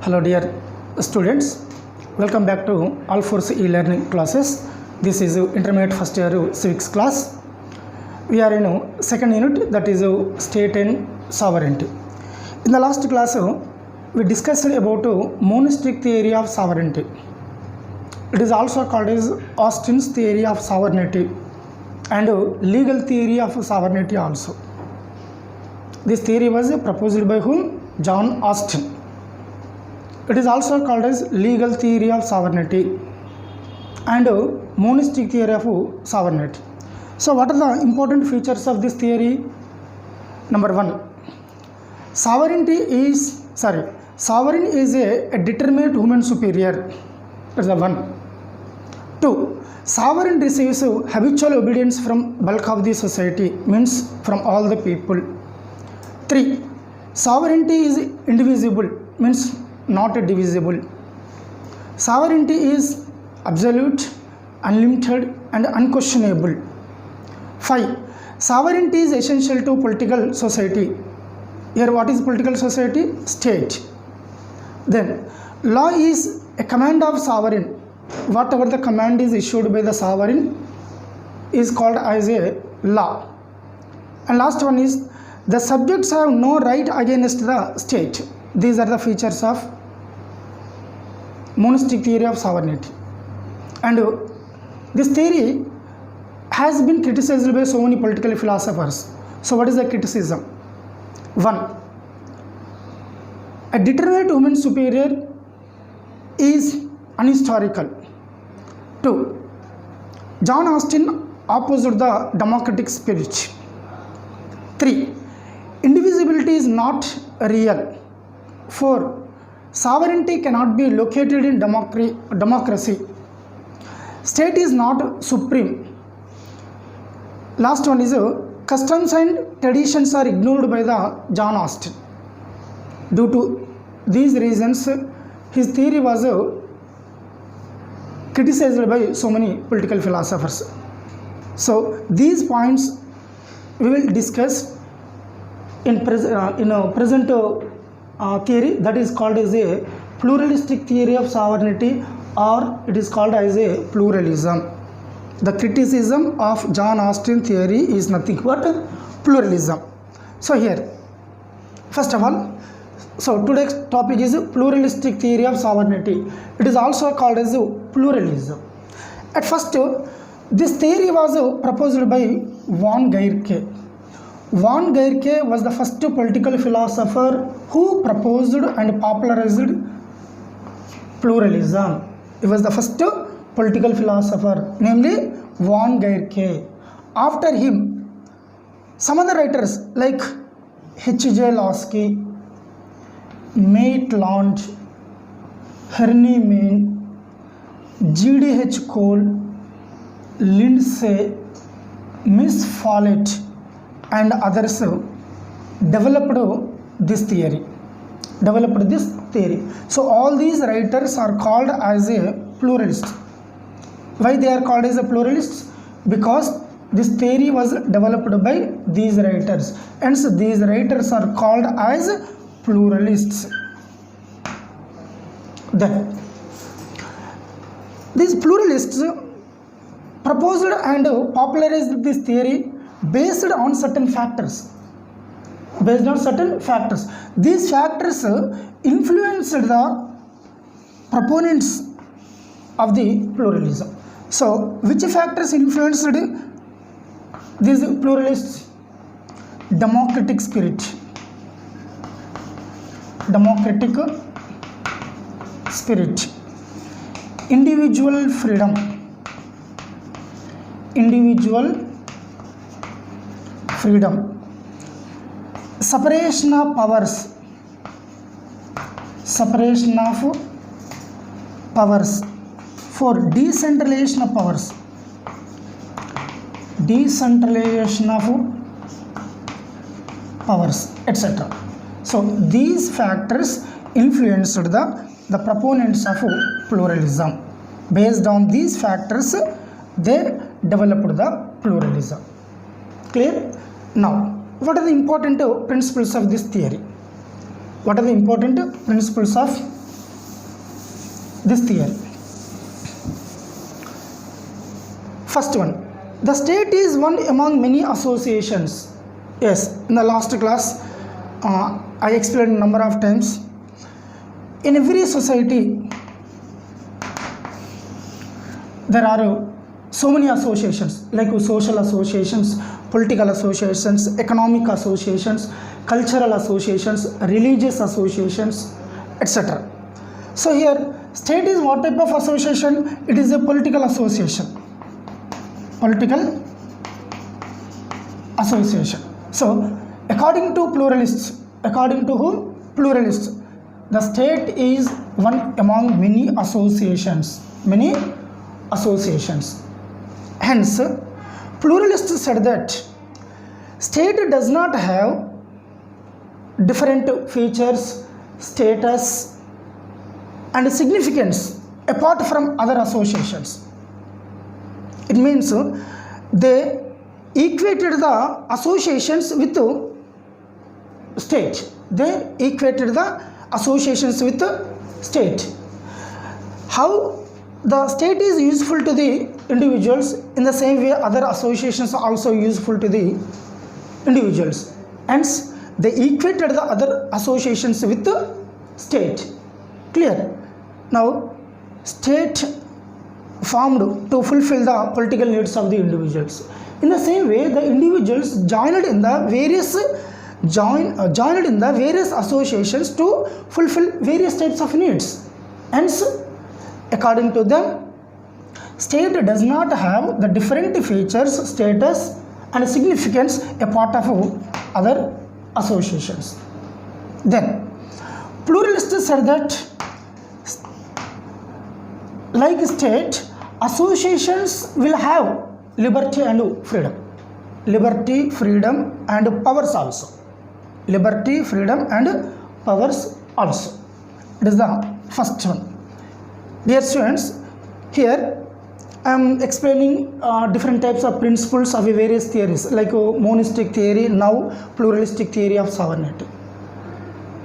Hello dear students, welcome back to All Force e-learning classes. This is intermediate first year civics class. We are in second unit, that is state and sovereignty. In the last class we discussed about monistic theory of sovereignty. It is also called as Austin's theory of sovereignty and legal theory of sovereignty also. This theory was proposed by whom? John Austin. It is also called as legal theory of sovereignty and monistic theory of sovereignty. So what are the important features of this theory? Number one, sovereign is a determinate human superior. That's the one. Two, sovereign receives habitual obedience from bulk of the society, means from all the people. Three, sovereignty is indivisible, means not divisible. Sovereignty is absolute, unlimited and unquestionable. 5. Sovereignty is essential to political society. Here what is political society? State. Then law is a command of sovereign. Whatever the command is issued by the sovereign is called as a law. And last one is the subjects have no right against the state. These are the features of monistic theory of sovereignty. And this theory has been criticized by so many political philosophers. So what is the criticism? 1. A determinate human superior is unhistorical. 2. John Austin opposed the democratic spirit. 3. Indivisibility is not real. 4. Sovereignty cannot be located in democracy. State is not supreme. Last one is customs and traditions are ignored by the John Austin. Due to these reasons, his theory was criticized by so many political philosophers. So these points we will discuss in present theory, that is called as a pluralistic theory of sovereignty, or it is called as a pluralism. The criticism of John Austin theory is nothing but pluralism. So here, first of all, so today's topic is pluralistic theory of sovereignty. It is also called as pluralism. At first, this theory was proposed by von Geierke. Von Geierke was the first political philosopher who proposed and popularized pluralism. He was the first political philosopher, namely von Geierke. After him, some other writers like H.J. Lasky, Maitland, Herniman, G.D.H. Cole, Lindsay, Miss Follett and others developed this theory. So all these writers are called as a pluralist. Why they are called as a pluralists? Because this theory was developed by these writers, and so these writers are called as pluralists. Then these pluralists proposed and popularized this theory based on certain factors. These factors influenced the proponents of the pluralism. So which factors influenced these pluralists? Democratic spirit, individual freedom, separation of powers, for decentralization of powers, etc. So these factors influenced the proponents of pluralism. Based on these factors, they developed the pluralism. Clear? Now, what are the important principles of this theory? What are the important principles of this theory. First one, the state is one among many associations. Yes, in the last class I explained a number of times. In every society there are so many associations, like social associations, political associations, economic associations, cultural associations, religious associations, etc. So here state is what type of association? It is a political association. Political association. So according to pluralists, according to whom? Pluralists, the state is one among many associations. Many associations. Hence, pluralists said that state does not have different features, status and significance apart from other associations. It means they equated the associations with state. They equated the associations with state. How the state is useful to the individuals, in the same way other associations are also useful to the individuals. Hence, they equated the other associations with the state. Clear? Now, state formed to fulfill the political needs of the individuals. In the same way, the individuals joined in the various associations to fulfill various types of needs. Hence, according to them, state does not have the different features, status and significance a part of other associations. Then, pluralists said that like state, associations will have liberty and freedom. Liberty, freedom and powers also. Liberty, freedom and powers also. It is the first one. Dear students, here I am explaining different types of principles of various theories, like monistic theory, now pluralistic theory of sovereignty.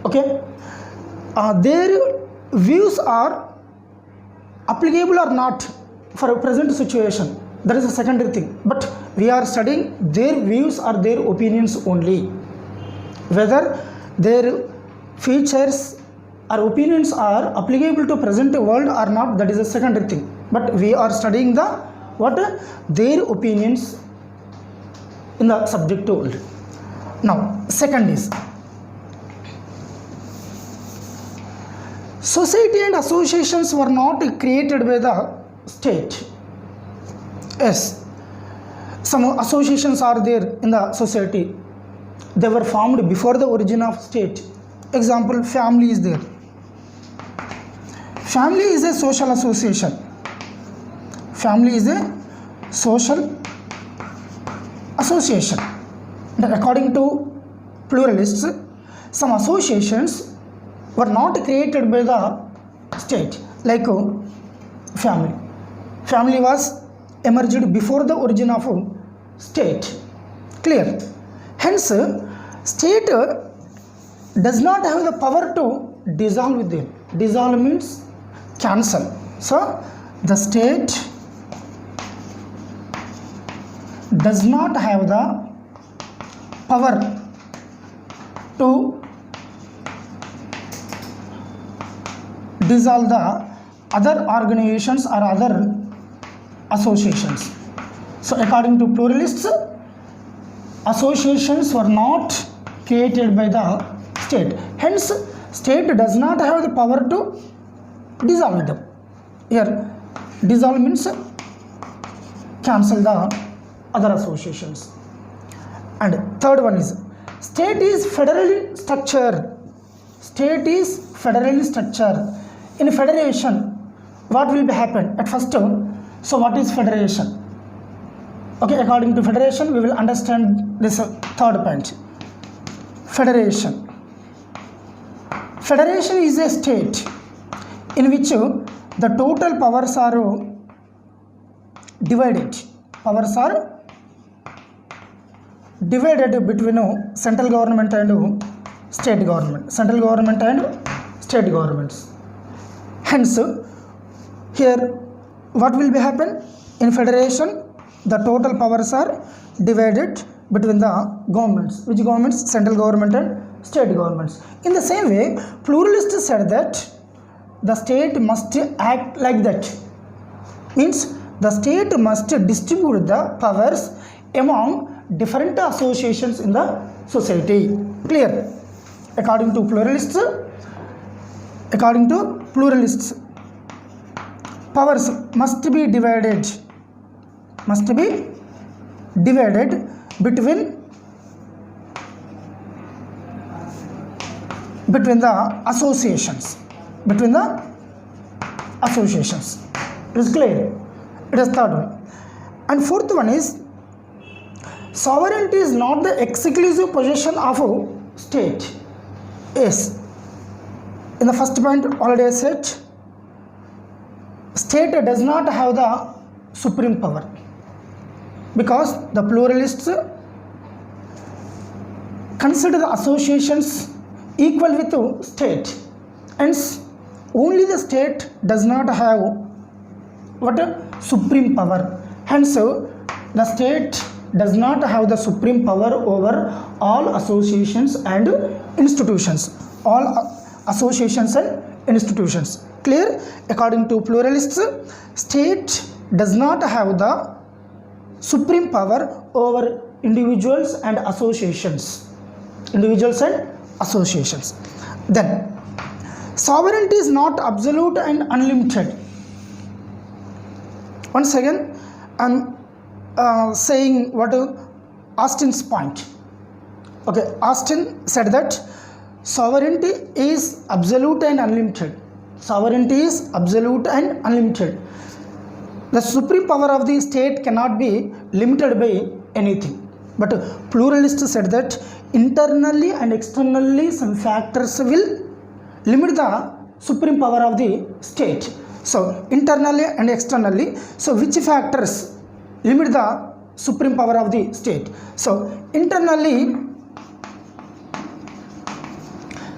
Okay, their views are applicable or not for a present situation. That is a secondary thing. But we are studying their views or their opinions only. Whether their features or opinions are applicable to present world or not, that is a secondary thing. But we are studying the what their opinions in the subject only. Now, second is society and associations were not created by the state. Yes, some associations are there in the society. They were formed before the origin of state. Example, family is there. Family is a social association. Family is a social association. And according to pluralists, some associations were not created by the state, like family. Family was emerged before the origin of state. Clear? Hence, state does not have the power to dissolve them. Dissolve means cancel. So, the state does not have the power to dissolve the other organizations or other associations. So, according to pluralists, associations were not created by the state. Hence, state does not have the power to dissolve them. Here, dissolve means cancel the other associations. And third one is state is federally structured. State is federally structured. In federation, what will happen at first? So, what is federation? Okay, according to federation, we will understand this third point. Federation. Federation is a state in which the total powers are divided. Powers are divided between central government and state government. Central government and state governments. Hence, Here what will be happen? In federation the total powers are divided between the governments. Which governments? Central government and state governments. In the same way, pluralists said that the state must act like that. Means the state must distribute the powers among different associations in the society. Clear? According to pluralists, powers must be divided between the associations. It is clear? It is third one. And fourth one is, sovereignty is not the exclusive possession of a state. Yes, in the first point already I said, state does not have the supreme power, because the pluralists consider the associations equal with the state. Hence only the state does not have what? Supreme power. Hence the state does not have the supreme power over all associations and institutions. Clear? According to pluralists, state does not have the supreme power over individuals and associations. Then sovereignty is not absolute and unlimited. Once again I am saying what Austin's point. Okay, Austin said that sovereignty is absolute and unlimited. The supreme power of the state cannot be limited by anything. But pluralists said that internally and externally some factors will limit the supreme power of the state. So internally and externally, so which factors limit the supreme power of the state? So internally,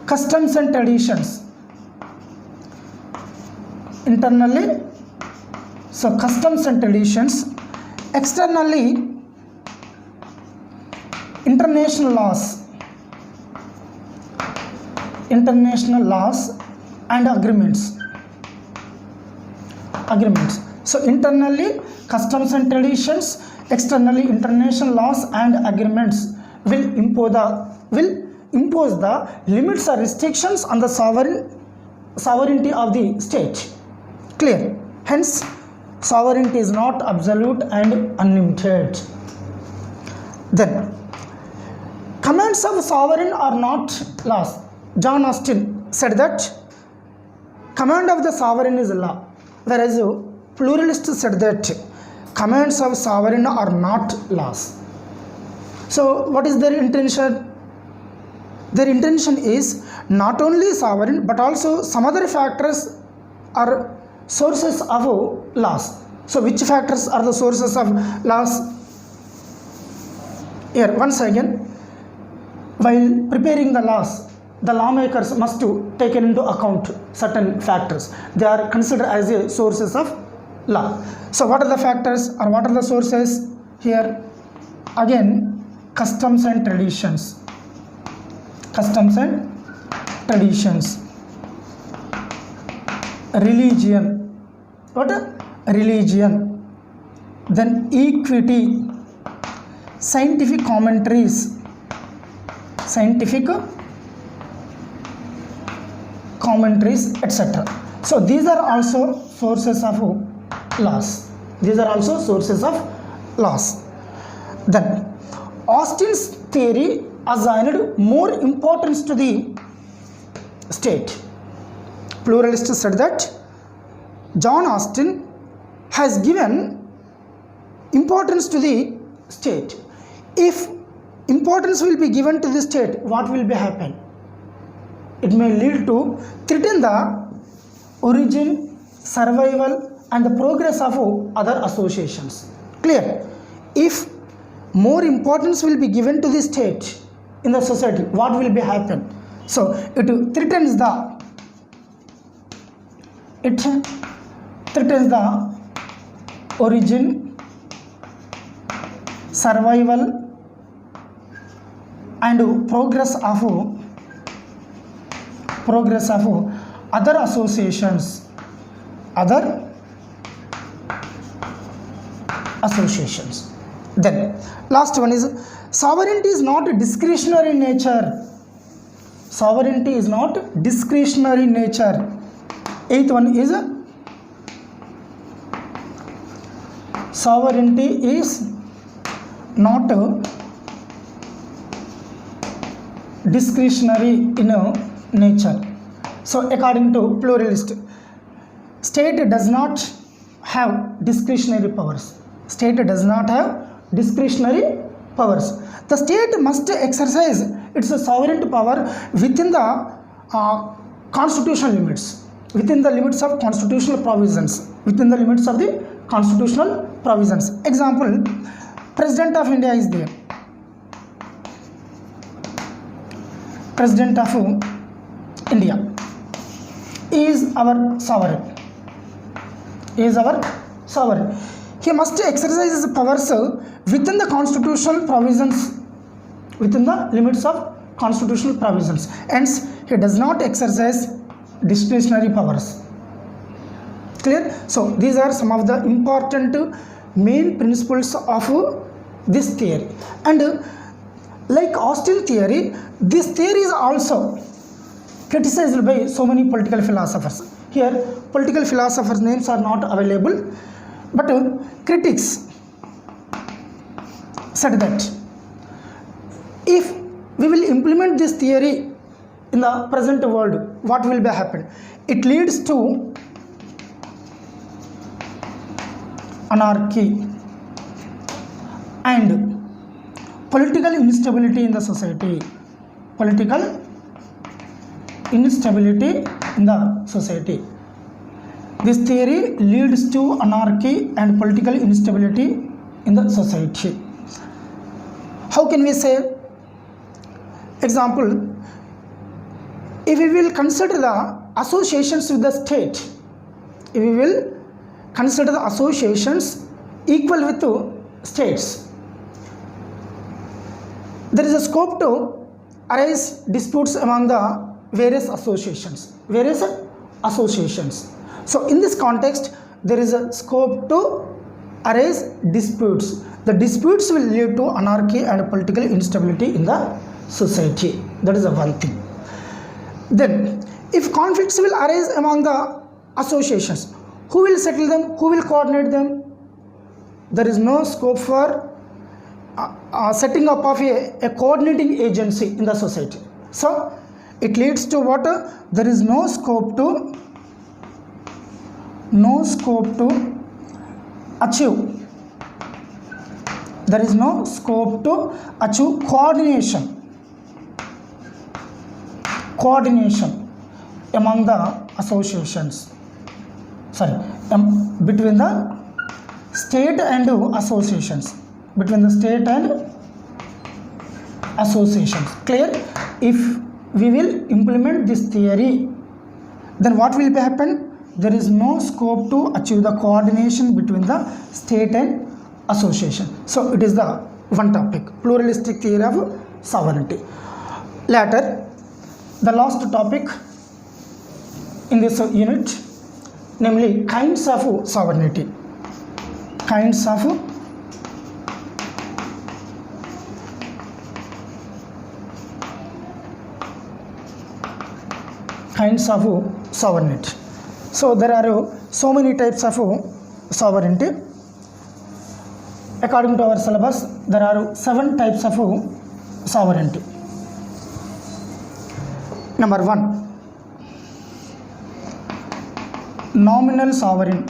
customs and traditions. Externally, international laws and agreements. So internally customs and traditions, externally international laws and agreements will impose the limits or restrictions on the sovereignty of the state. Clear? Hence sovereignty is not absolute and unlimited. Then commands of sovereign are not laws. John Austin said that command of the sovereign is law, whereas pluralists said that commands of sovereign are not laws. So what is their intention? Their intention is not only sovereign but also some other factors are sources of laws. So which factors are the sources of laws? Here once again, while preparing the laws, the lawmakers must take into account certain factors. They are considered as the sources of law. So what are the factors or what are the sources? Here again, customs and traditions. Religion. What? Religion. Then equity, scientific commentaries, etc. So these are also sources of laws. Then Austin's theory assigned more importance to the state. Pluralists said that John Austin has given importance to the state. If importance will be given to the state, what will be happen? It may lead to threaten the origin, survival and the progress of other associations. Clear? If more importance will be given to the state in the society, what will be happen? threatens the origin, survival and progress of other associations. Then last one is sovereignty is not discretionary in nature. Sovereignty is not discretionary in nature. Eighth one is sovereignty is not discretionary in nature. So according to pluralist, state does not have discretionary powers. State does not have discretionary powers. The state must exercise its sovereign power within the constitutional limits, within the limits of constitutional provisions, within the limits of the constitutional provisions. Example, President of India is there. President of India is our sovereign. He must exercise his powers within the constitutional provisions, within the limits of constitutional provisions. Hence, he does not exercise discretionary powers. Clear? So, these are some of the important main principles of this theory. And like Austin theory, this theory is also criticized by so many political philosophers. Here, political philosophers' names are not available, but critics said that if we will implement this theory in the present world, what will be happen? It leads to anarchy and political instability in the society. Political instability in the society. This theory leads to anarchy and political instability in the society. How can we say? Example, if we will consider the associations with the state, if we will consider the associations equal with states, there is a scope to arise disputes among the various associations. So in this context, there is a scope to arise disputes. The disputes will lead to anarchy and political instability in the society. That is the one thing. Then, if conflicts will arise among the associations, who will settle them? Who will coordinate them? There is no scope for setting up of a coordinating agency in the society. So, it leads to what? There is no scope to achieve. There is no scope to achieve coordination among the associations. Between the state and associations. Clear? If we will implement this theory, then what will happen? There is no scope to achieve the coordination between the state and association. So it is the one topic, pluralistic theory of sovereignty. Later, the last topic in this unit, namely kinds of sovereignty. Kinds of sovereignty. So there are so many types of sovereignty. According to our syllabus, there are 7 types of sovereignty. Number 1, nominal sovereign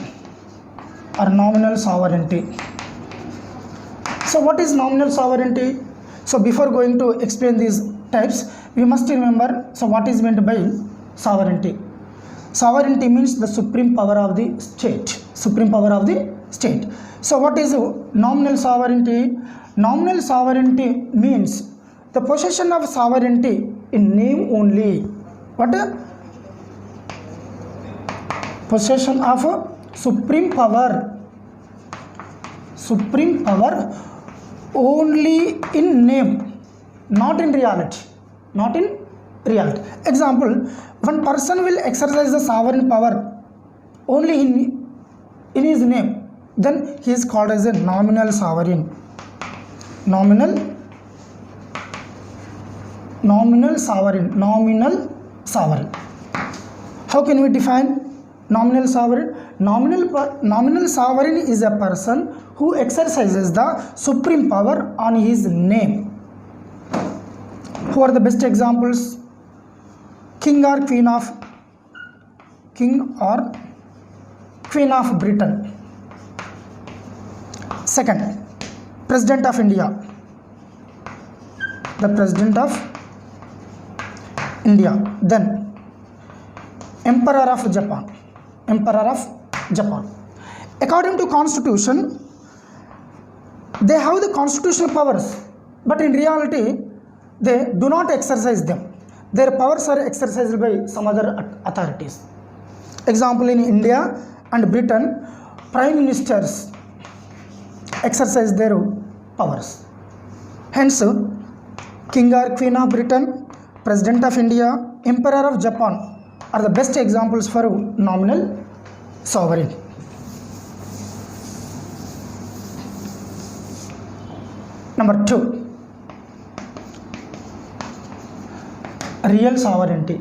or nominal sovereignty. So what is nominal sovereignty? So before going to explain these types, we must remember, so what is meant by sovereignty? Sovereignty means the supreme power of the state. So what is nominal sovereignty? Nominal sovereignty means the possession of sovereignty in name only. What? Possession of supreme power only in name, not in reality. Example, one person will exercise the sovereign power only in his name, then he is called as a nominal sovereign. Nominal sovereign. How can we define nominal sovereign? Nominal sovereign is a person who exercises the supreme power on his name. Who are the best examples? King or Queen of Britain. Second, President of India. The President of India. Then Emperor of Japan. According to Constitution, they have the constitutional powers, but in reality they do not exercise them. Their powers are exercised by some other authorities. Example, in India and Britain, prime ministers exercise their powers. Hence, King or Queen of Britain, President of India, Emperor of Japan are the best examples for nominal sovereign. Number 2, real sovereignty.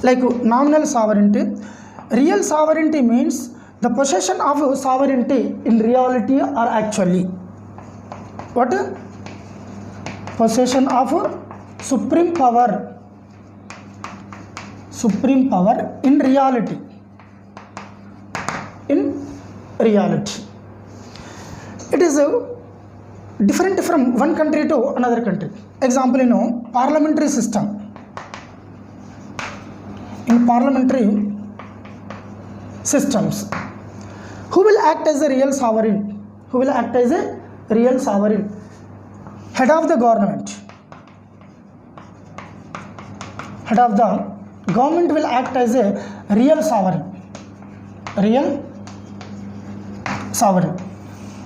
Like nominal sovereignty, real sovereignty means the possession of sovereignty in reality or actually. What? Possession of supreme power in reality. It is different from one country to another country. Example, parliamentary system. In parliamentary systems, who will act as a real sovereign? Head of the government. Head of the government will act as a real sovereign.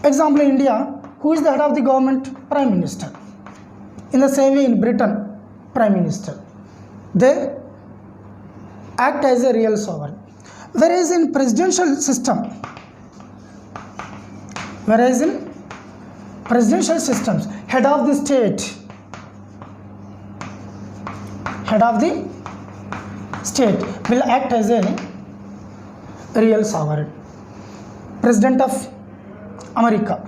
Example, in India, who is the head of the government? Prime Minister. In the same way, in Britain, Prime Minister. They act as a real sovereign. Whereas in presidential systems, head of the state will act as a real sovereign. President of America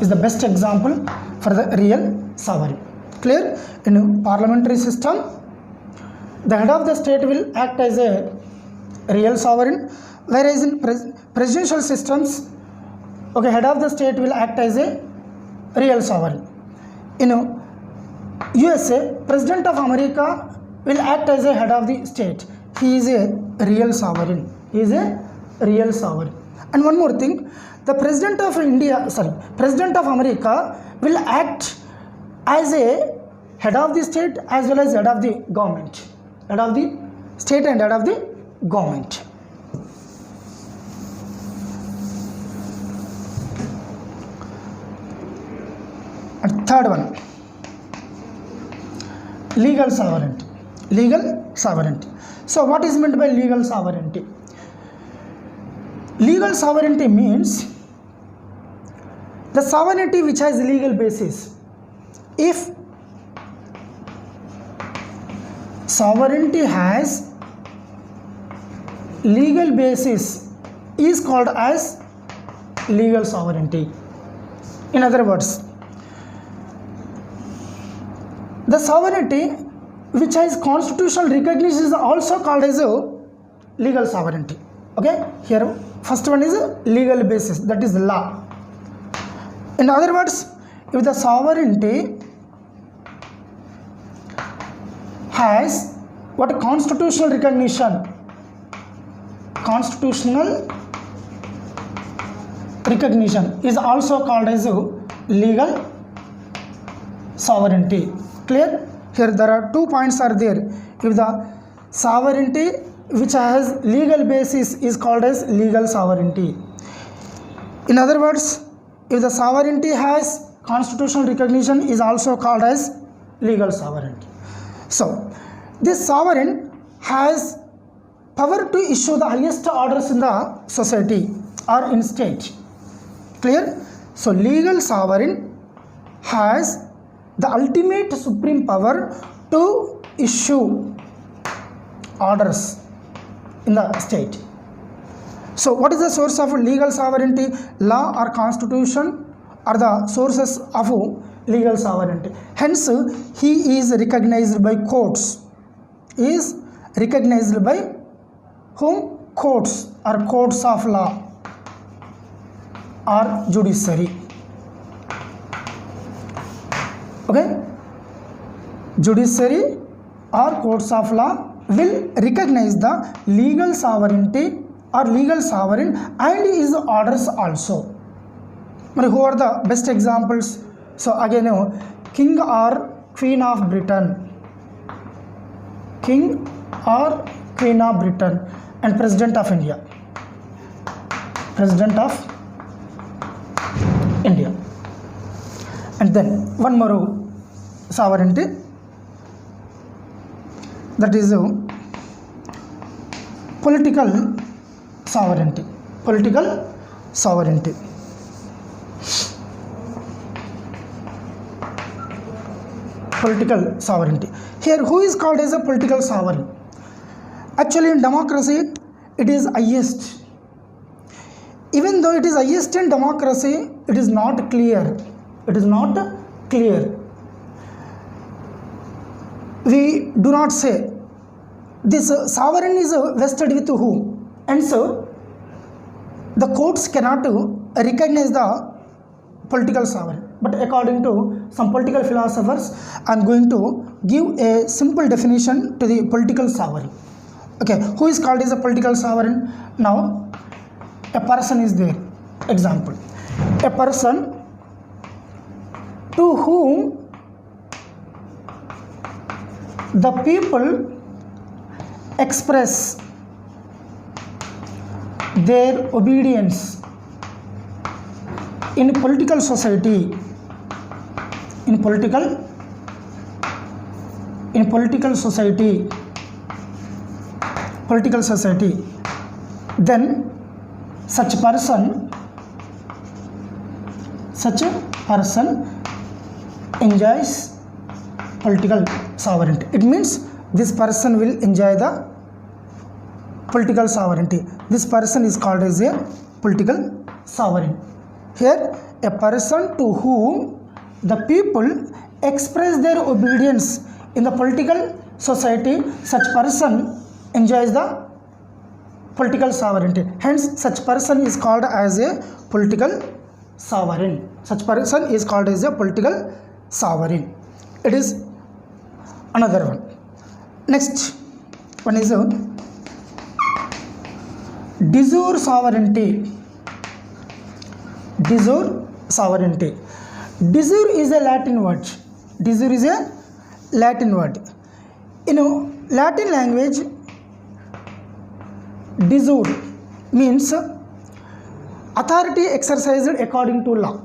is the best example for the real sovereign. Clear? In parliamentary system, the head of the state will act as a real sovereign, whereas in presidential systems, head of the state will act as a real sovereign. In USA, President of America will act as a head of the state. He is a real sovereign. And one more thing, the President of America will act as a head of the state as well as head of the government. Head of the state and head of the government. And third one, legal sovereignty. So what is meant by legal sovereignty? Legal sovereignty means the sovereignty which has legal basis. If sovereignty has legal basis, is called as legal sovereignty. In other words, the sovereignty which has constitutional recognition is also called as a legal sovereignty. Here first one is legal basis, that is law. In other words, if the sovereignty has what? Constitutional recognition is also called as a legal sovereignty. Clear? Here there are 2 points are there. If the sovereignty which has legal basis is called as legal sovereignty. In other words, if the sovereignty has constitutional recognition is also called as legal sovereignty. So this sovereign has power to issue the highest orders in the society or in state. Clear? So legal sovereign has the ultimate supreme power to issue orders in the state. So what is the source of legal sovereignty? Law or constitution are the sources of legal sovereignty. Hence he is recognized by courts. He is recognized by whom? Courts or courts of law or judiciary. Okay? Judiciary or courts of law will recognize the legal sovereignty or legal sovereign and his orders also. Who are the best examples? So again, King or Queen of Britain, King or Queen of Britain, and President of India, President of India. And then one more sovereignty, that is political sovereignty. Political sovereignty. Political sovereignty. Here, who is called as a political sovereign? Actually, in democracy, it is highest. Even though it is highest in democracy, it is not clear. It is not clear. We do not say this sovereign is vested with whom, and so the courts cannot recognize the political sovereign. But according to some political philosophers, I am going to give a simple definition to the political sovereign. Okay, who is called as a political sovereign? Now, a person is there. Example, a person to whom the people express their obedience in political society, in political society, then such a person enjoys political sovereignty. It means this person will enjoy the political sovereignty. This person is called as a political sovereign. Here, a person to whom the people express their obedience in the political society, such person enjoys the political sovereignty. Hence, such person is called as a political sovereign. Such person is called as a political sovereign. It is another one. Next one is de jure sovereignty. De jure sovereignty. De jure is a Latin word. De jure is a Latin word. In Latin language, de jure means authority exercised according to law.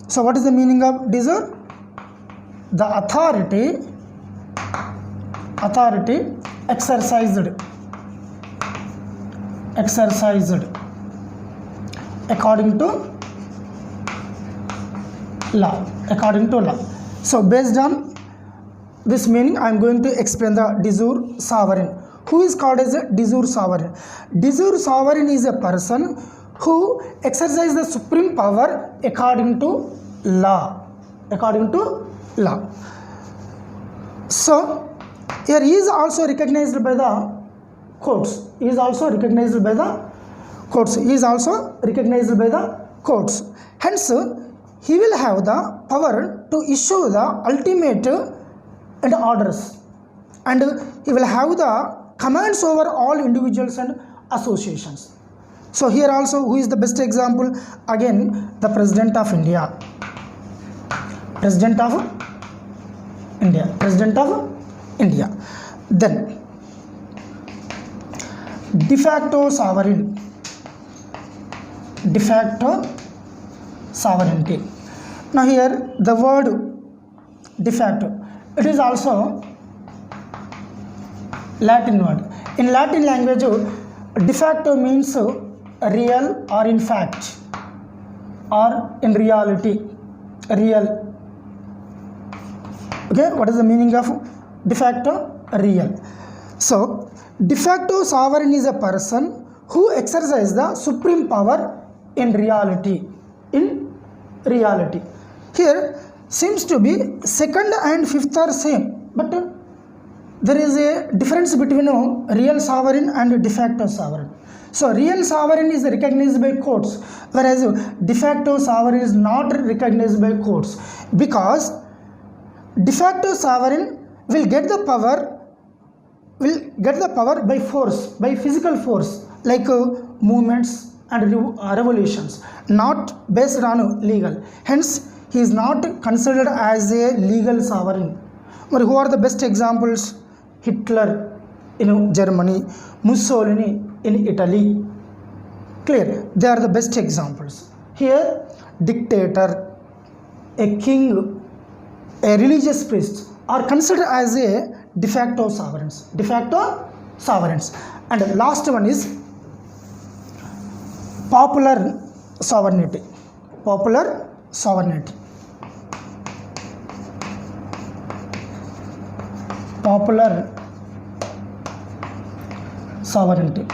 So what is the meaning of de jure? The authority exercised according to law. So based on this meaning, I am going to explain the de jure sovereign. Who is called as a de jure sovereign? De jure sovereign is a person who exercises the supreme power according to law. So here he is also recognized by the courts. Hence, he will have the power to issue the ultimate and orders, and he will have the commands over all individuals and associations. So here also, who is the best example? Again, the President of India. Then de facto sovereign, de facto sovereignty. Now here the word de facto, it is also Latin word. In Latin language, de facto means real or in fact or in reality, real. Okay, what is the meaning of de facto? Real. So de facto sovereign is a person who exercises the supreme power in reality. In reality. Here seems to be second and fifth are same, but there is a difference between real sovereign and de facto sovereign. So real sovereign is recognized by courts, whereas de facto sovereign is not recognized by courts, because de facto sovereign will get the power by force, by physical force, like movements and revolutions, not based on legal. Hence he is not considered as a legal sovereign. But who are the best examples? Hitler in Germany, Mussolini in Italy. Clear, they are the best examples. Here dictator, a king, a religious priest are considered as a de facto sovereigns. De facto sovereigns. And the last one is popular sovereignty. Popular sovereignty. Popular sovereignty.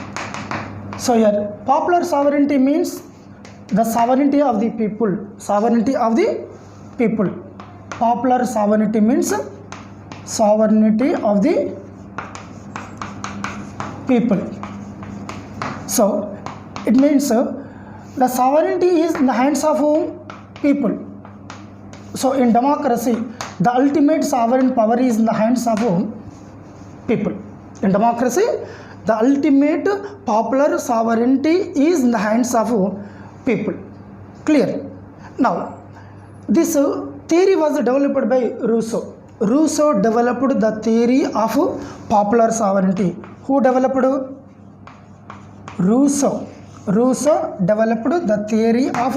So here popular sovereignty means the sovereignty of the people. Sovereignty of the people. Popular sovereignty means sovereignty of the people. So it means the sovereignty is in the hands of people. So in democracy, the ultimate sovereign power is in the hands of people. In democracy, the ultimate popular sovereignty is in the hands of people. Clear? Now, this theory was developed by Rousseau. Rousseau developed the theory of popular sovereignty. Who developed? Rousseau. Rousseau developed the theory of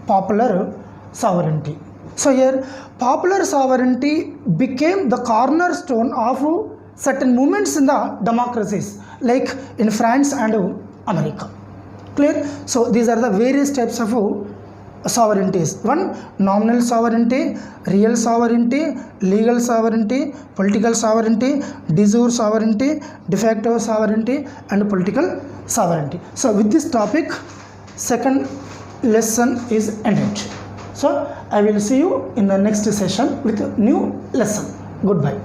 popular sovereignty. So here popular sovereignty became the cornerstone of certain movements in the democracies, like in France and America. Clear? So these are the various types of sovereignties. One, nominal sovereignty, real sovereignty, legal sovereignty, political sovereignty, de jure sovereignty, de facto sovereignty, and political sovereignty. So with this topic, second lesson is ended. So I will see you in the next session with a new lesson. Goodbye.